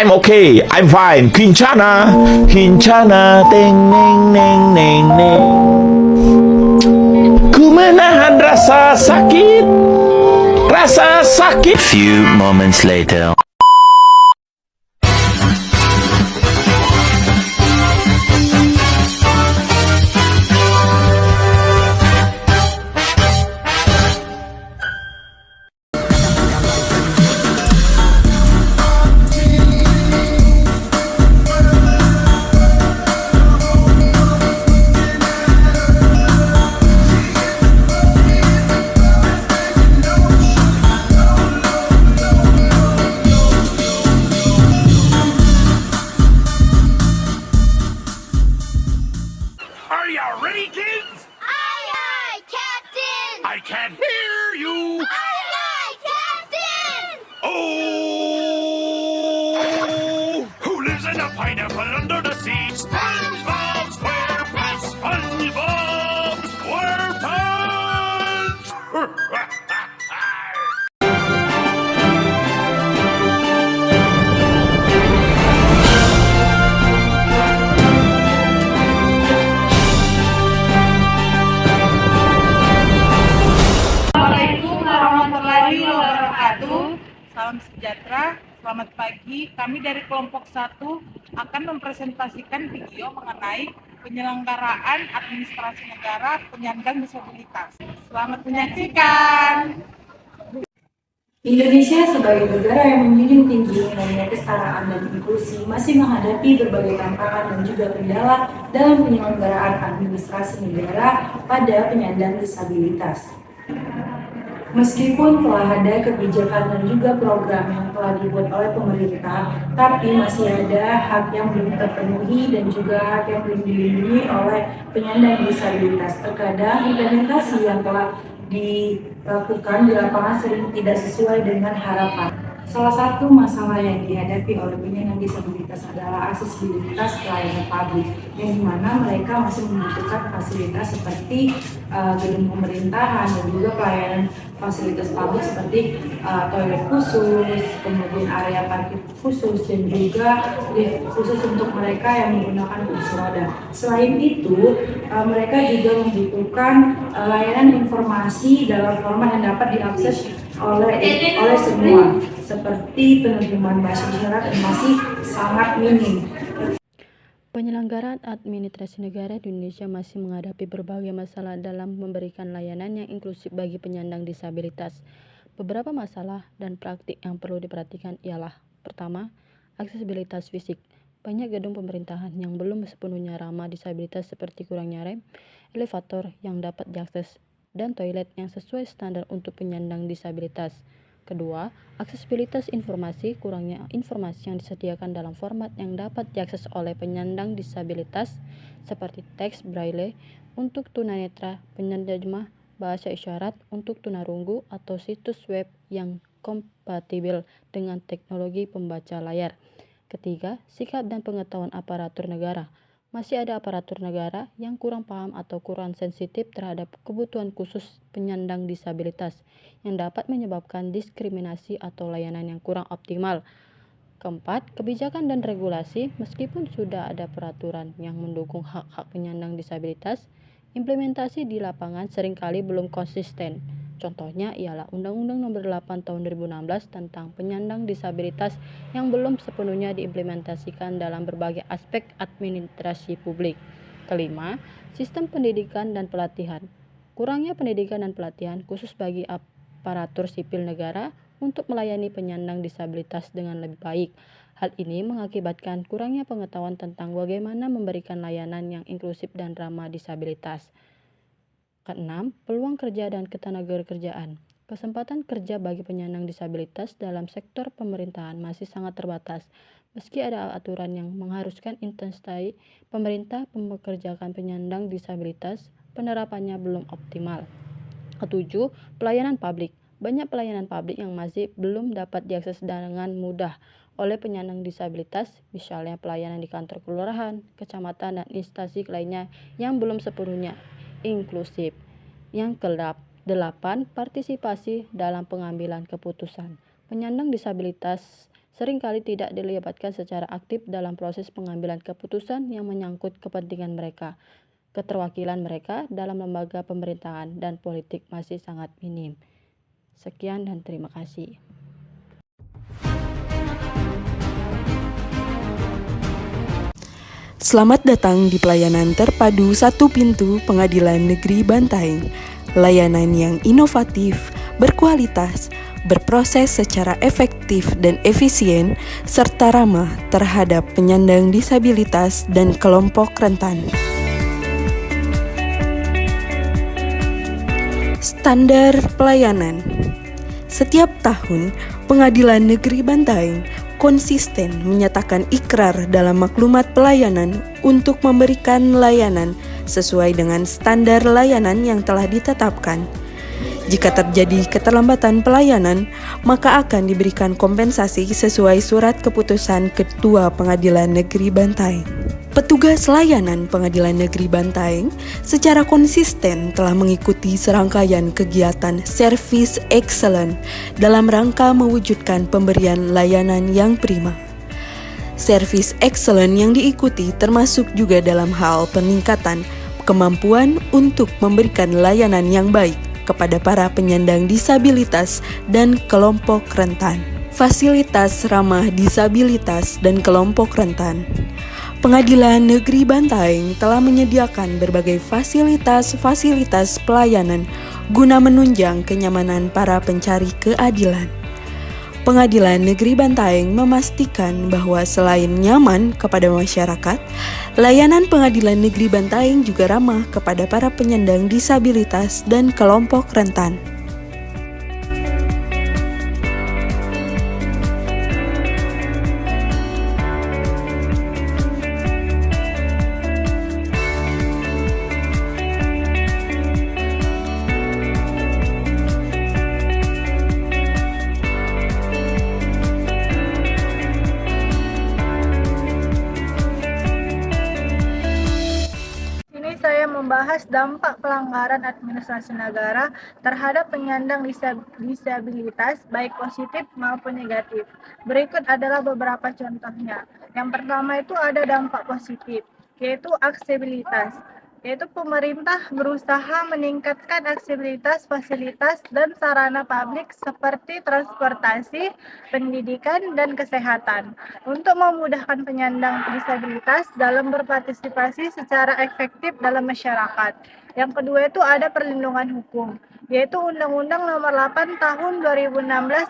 I'm okay, I'm fine. Kincana, Kincana, teng neng neng neng neng. Ku menahan rasa sakit, rasa sakit. Few moments later. Are you ready, kids? Aye, aye, Captain! I can't hear you. Aye, aye, Captain! Oh, who lives in a pineapple under the sea? SpongeBob SquarePants, SpongeBob SquarePants. Assalamualaikum warahmatullahi wabarakatuh. Salam sejahtera, selamat pagi. Kami dari kelompok 1 akan mempresentasikan video mengenai penyelenggaraan administrasi negara penyandang disabilitas. Selamat menyaksikan. Indonesia sebagai negara yang menjunjung tinggi nilai kesetaraan dan inklusi masih menghadapi berbagai tantangan dan juga kendala dalam penyelenggaraan administrasi negara pada penyandang disabilitas. Meskipun telah ada kebijakan dan juga program yang telah dibuat oleh pemerintah, tapi masih ada hak yang belum terpenuhi dan juga hak yang belum dilindungi oleh penyandang disabilitas. Terkadang implementasi yang telah dilakukan di lapangan sering tidak sesuai dengan harapan. Salah satu masalah yang dihadapi oleh penyandang disabilitas adalah aksesibilitas pelayanan publik, yang dimana mereka masih membutuhkan fasilitas seperti gedung pemerintahan dan juga pelayanan fasilitas publik seperti toilet khusus, kemudian area parkir khusus, dan juga lift khusus untuk mereka yang menggunakan kursi roda. Selain itu, mereka juga membutuhkan layanan informasi dalam format yang dapat diakses oleh semua, seperti penerjemahan bahasa isyarat yang masih sangat minim. Penyelenggaraan administrasi negara di Indonesia masih menghadapi berbagai masalah dalam memberikan layanan yang inklusif bagi penyandang disabilitas. Beberapa masalah dan praktik yang perlu diperhatikan ialah: pertama, aksesibilitas fisik. Banyak gedung pemerintahan yang belum sepenuhnya ramah disabilitas seperti kurangnya rem, elevator yang dapat diakses, dan toilet yang sesuai standar untuk penyandang disabilitas. Kedua, aksesibilitas informasi. Kurangnya informasi yang disediakan dalam format yang dapat diakses oleh penyandang disabilitas seperti teks braille untuk tunanetra, penerjemah bahasa isyarat untuk tunarunggu, atau situs web yang kompatibel dengan teknologi pembaca layar. Ketiga, sikap dan pengetahuan aparatur negara. Masih ada aparatur negara yang kurang paham atau kurang sensitif terhadap kebutuhan khusus penyandang disabilitas, yang dapat menyebabkan diskriminasi atau layanan yang kurang optimal. Keempat, kebijakan dan regulasi. Meskipun sudah ada peraturan yang mendukung hak-hak penyandang disabilitas, implementasi di lapangan seringkali belum konsisten. Contohnya ialah Undang-Undang Nomor 8 Tahun 2016 tentang penyandang disabilitas yang belum sepenuhnya diimplementasikan dalam berbagai aspek administrasi publik. Kelima, sistem pendidikan dan pelatihan. Kurangnya pendidikan dan pelatihan khusus bagi aparatur sipil negara untuk melayani penyandang disabilitas dengan lebih baik. Hal ini mengakibatkan kurangnya pengetahuan tentang bagaimana memberikan layanan yang inklusif dan ramah disabilitas. Keenam, peluang kerja dan ketenagakerjaan. Kesempatan kerja bagi penyandang disabilitas dalam sektor pemerintahan masih sangat terbatas. Meski ada aturan yang mengharuskan instansi pemerintah mempekerjakan penyandang disabilitas, penerapannya belum optimal. Ketujuh, pelayanan publik. Banyak pelayanan publik yang masih belum dapat diakses dengan mudah oleh penyandang disabilitas, misalnya pelayanan di kantor kelurahan, kecamatan, dan instansi lainnya yang belum sepenuhnya inklusif. Yang ke-8, partisipasi dalam pengambilan keputusan. Penyandang disabilitas seringkali tidak dilibatkan secara aktif dalam proses pengambilan keputusan yang menyangkut kepentingan mereka. Keterwakilan mereka dalam lembaga pemerintahan dan politik masih sangat minim. Sekian dan terima kasih. Selamat datang di pelayanan terpadu satu pintu Pengadilan Negeri Bantaeng. Layanan yang inovatif, berkualitas, berproses secara efektif dan efisien, serta ramah terhadap penyandang disabilitas dan kelompok rentan. Standar pelayanan. Setiap tahun, Pengadilan Negeri Bantaeng konsisten menyatakan ikrar dalam maklumat pelayanan untuk memberikan layanan sesuai dengan standar layanan yang telah ditetapkan. Jika terjadi keterlambatan pelayanan, maka akan diberikan kompensasi sesuai surat keputusan Ketua Pengadilan Negeri Bantaeng. Petugas layanan Pengadilan Negeri Bantaeng secara konsisten telah mengikuti serangkaian kegiatan Service Excellent dalam rangka mewujudkan pemberian layanan yang prima. Service Excellent yang diikuti termasuk juga dalam hal peningkatan kemampuan untuk memberikan layanan yang baik kepada para penyandang disabilitas dan kelompok rentan. Fasilitas ramah disabilitas dan kelompok rentan. Pengadilan Negeri Bantaeng telah menyediakan berbagai fasilitas pelayanan guna menunjang kenyamanan para pencari keadilan. Pengadilan Negeri Bantaeng memastikan bahwa selain nyaman kepada masyarakat, layanan Pengadilan Negeri Bantaeng juga ramah kepada para penyandang disabilitas dan kelompok rentan. Saya membahas dampak pelanggaran administrasi negara terhadap penyandang disabilitas baik positif maupun negatif. Berikut adalah beberapa contohnya. Yang pertama itu ada dampak positif, yaitu aksesibilitas. Yaitu pemerintah berusaha meningkatkan aksesibilitas fasilitas dan sarana publik seperti transportasi, pendidikan, dan kesehatan untuk memudahkan penyandang disabilitas dalam berpartisipasi secara efektif dalam masyarakat. Yang kedua itu ada perlindungan hukum, yaitu Undang-Undang Nomor 8 Tahun 2016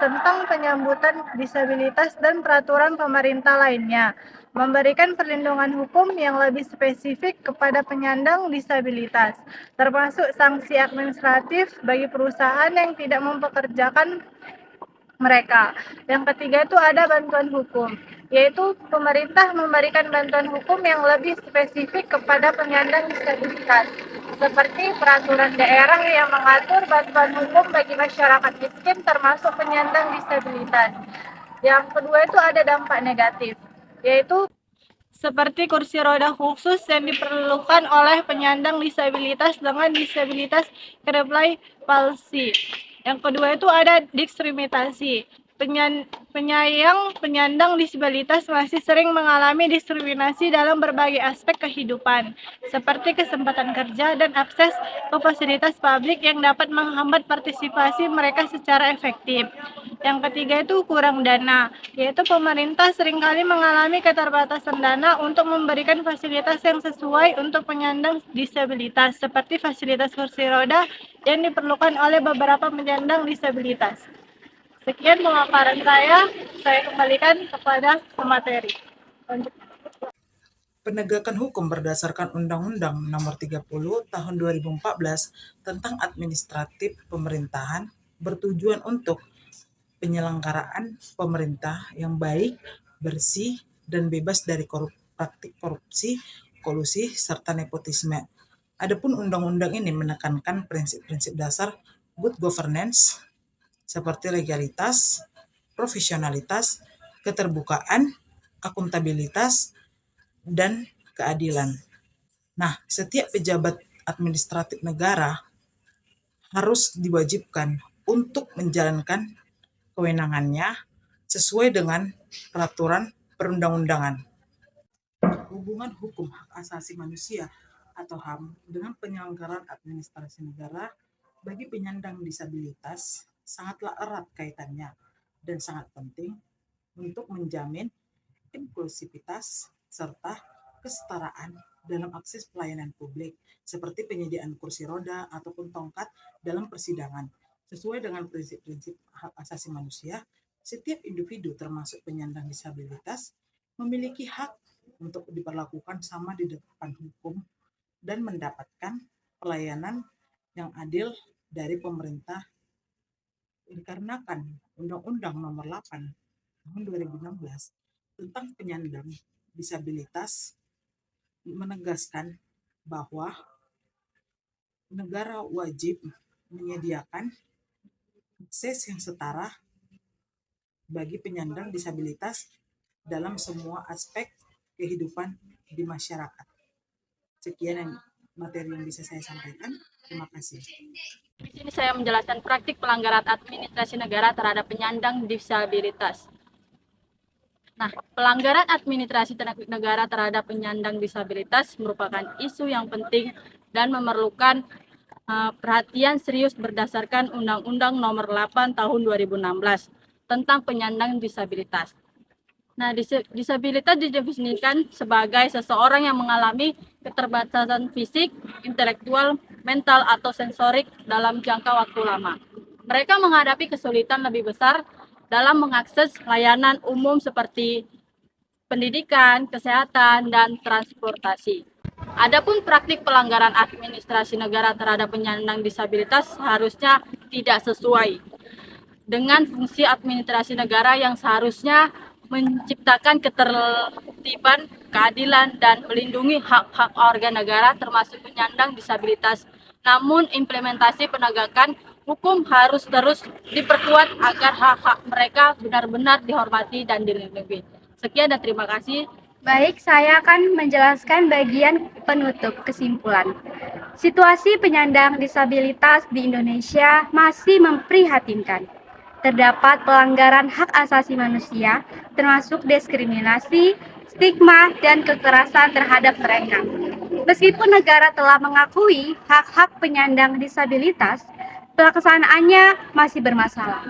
tentang penyambutan disabilitas dan peraturan pemerintah lainnya, memberikan perlindungan hukum yang lebih spesifik kepada penyandang disabilitas, termasuk sanksi administratif bagi perusahaan yang tidak mempekerjakan mereka. Yang ketiga itu ada bantuan hukum, yaitu pemerintah memberikan bantuan hukum yang lebih spesifik kepada penyandang disabilitas, seperti peraturan daerah yang mengatur bantuan hukum bagi masyarakat miskin termasuk penyandang disabilitas. Yang kedua itu ada dampak negatif, yaitu seperti kursi roda khusus yang diperlukan oleh penyandang disabilitas dengan disabilitas cerebral palsy. Yang kedua itu ada diskriminasi. Penyandang disabilitas masih sering mengalami diskriminasi dalam berbagai aspek kehidupan, seperti kesempatan kerja dan akses ke fasilitas publik yang dapat menghambat partisipasi mereka secara efektif. Yang ketiga itu kurang dana, yaitu pemerintah seringkali mengalami keterbatasan dana untuk memberikan fasilitas yang sesuai untuk penyandang disabilitas, seperti fasilitas kursi roda yang diperlukan oleh beberapa penyandang disabilitas. Sekian pemaparan saya kembalikan kepada pemateri. Penegakan hukum berdasarkan Undang-Undang Nomor 30 Tahun 2014 tentang Administratif Pemerintahan bertujuan untuk penyelenggaraan pemerintah yang baik, bersih, dan bebas dari praktik korupsi, kolusi, serta nepotisme. Adapun undang-undang ini menekankan prinsip-prinsip dasar good governance seperti legalitas, profesionalitas, keterbukaan, akuntabilitas, dan keadilan. Nah, setiap pejabat administratif negara harus diwajibkan untuk menjalankan kewenangannya sesuai dengan peraturan perundang-undangan. Hubungan hukum hak asasi manusia atau HAM dengan penyelenggaraan administrasi negara bagi penyandang disabilitas sangatlah erat kaitannya dan sangat penting untuk menjamin inklusivitas serta kesetaraan dalam akses pelayanan publik seperti penyediaan kursi roda ataupun tongkat dalam persidangan. Sesuai dengan prinsip-prinsip hak asasi manusia, setiap individu termasuk penyandang disabilitas memiliki hak untuk diperlakukan sama di depan hukum dan mendapatkan pelayanan yang adil dari pemerintah dikarenakan Undang-Undang Nomor 8 Tahun 2016 tentang penyandang disabilitas menegaskan bahwa negara wajib menyediakan akses yang setara bagi penyandang disabilitas dalam semua aspek kehidupan di masyarakat. Sekian yang materi yang bisa saya sampaikan. Terima kasih. Di sini saya menjelaskan praktik pelanggaran administrasi negara terhadap penyandang disabilitas. Nah, pelanggaran administrasi negara terhadap penyandang disabilitas merupakan isu yang penting dan memerlukan perhatian serius berdasarkan Undang-Undang Nomor 8 Tahun 2016 tentang penyandang disabilitas. Nah, disabilitas didefinisikan sebagai seseorang yang mengalami keterbatasan fisik, intelektual, mental, atau sensorik dalam jangka waktu lama. Mereka menghadapi kesulitan lebih besar dalam mengakses layanan umum seperti pendidikan, kesehatan, dan transportasi. Adapun praktik pelanggaran administrasi negara terhadap penyandang disabilitas harusnya tidak sesuai dengan fungsi administrasi negara yang seharusnya menciptakan ketertiban, keadilan, dan melindungi hak-hak warga negara termasuk penyandang disabilitas. Namun implementasi penegakan hukum harus terus diperkuat agar hak-hak mereka benar-benar dihormati dan dilindungi. Sekian dan terima kasih. Baik, saya akan menjelaskan bagian penutup kesimpulan. Situasi penyandang disabilitas di Indonesia masih memprihatinkan. Terdapat pelanggaran hak asasi manusia, termasuk diskriminasi, stigma, dan kekerasan terhadap mereka. Meskipun negara telah mengakui hak-hak penyandang disabilitas, pelaksanaannya masih bermasalah.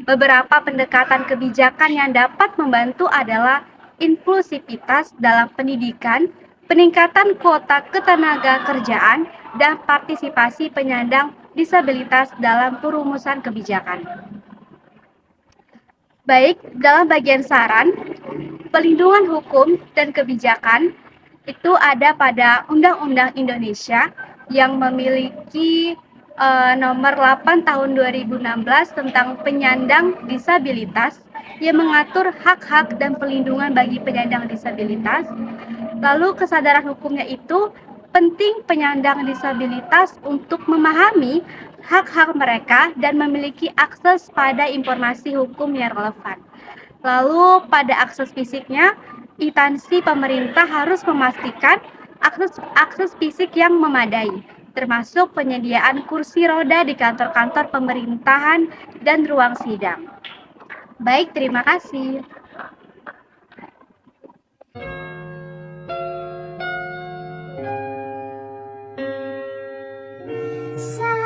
Beberapa pendekatan kebijakan yang dapat membantu adalah inklusivitas dalam pendidikan, peningkatan kuota ketenaga kerjaan, dan partisipasi penyandang disabilitas dalam perumusan kebijakan. Baik, dalam bagian saran, pelindungan hukum dan kebijakan itu ada pada Undang-Undang Indonesia yang memiliki nomor 8 tahun 2016 tentang penyandang disabilitas yang mengatur hak-hak dan pelindungan bagi penyandang disabilitas. Lalu kesadaran hukumnya itu penting penyandang disabilitas untuk memahami hak-hak mereka dan memiliki akses pada informasi hukum yang relevan. Lalu pada akses fisiknya, instansi pemerintah harus memastikan akses fisik yang memadai, termasuk penyediaan kursi roda di kantor-kantor pemerintahan dan ruang sidang. Baik, terima kasih. Sa